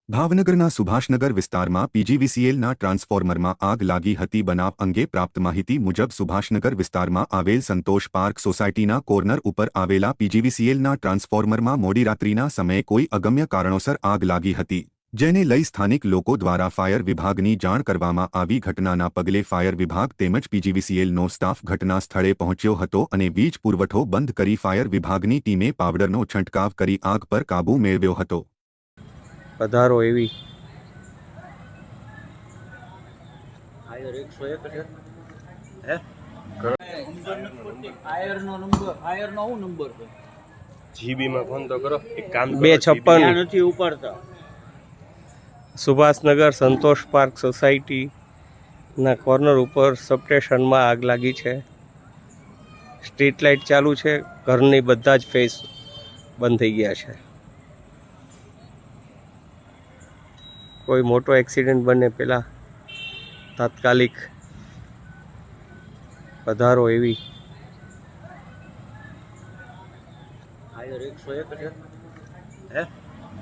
ભાવનગરના સુભાષનગર વિસ્તારમાં પીજીવીસીએલના ટ્રાન્સફોર્મરમાં આગ લાગી હતી. બનાવ અંગે પ્રાપ્ત માહિતી મુજબ સુભાષનગર વિસ્તારમાં આવેલ સંતોષ પાર્ક સોસાયટીના કોર્નર ઉપર આવેલા પીજીવીસીએલના ટ્રાન્સફોર્મરમાં મોડી રાત્રિના સમયે કોઈ અગમ્ય કારણોસર આગ લાગી હતી, જેને લઈ સ્થાનિક લોકો દ્વારા ફાયર વિભાગની જાણ કરવામાં આવી. ઘટનાના પગલે ફાયર વિભાગ તેમજ પીજીવીસીએલનો સ્ટાફ ઘટના સ્થળે પહોંચ્યો હતો અને વીજ પુરવઠો બંધ કરી ફાયર વિભાગની ટીમે પાવડરનો છંટકાવ કરી આગ પર કાબૂ મેળવ્યો હતો. પધારો એવી જીબીમાં ફોન તો કરો. એક કામ 256 નથી ઉપાડતા. સુભાષનગર સંતોષ પાર્ક સોસાયટીના કોર્નર ઉપર સબસ્ટેશનમાં આગ લાગી છે. સ્ટ્રીટ લાઇટ ચાલુ છે, ઘરની બધા જ ફેસ બંધ થઈ ગયા છે. કોઈ મોટો એક્સિડન્ટ બને પહેલાં તાત્કાલિક પધારો એવી ફાયર 101 છે.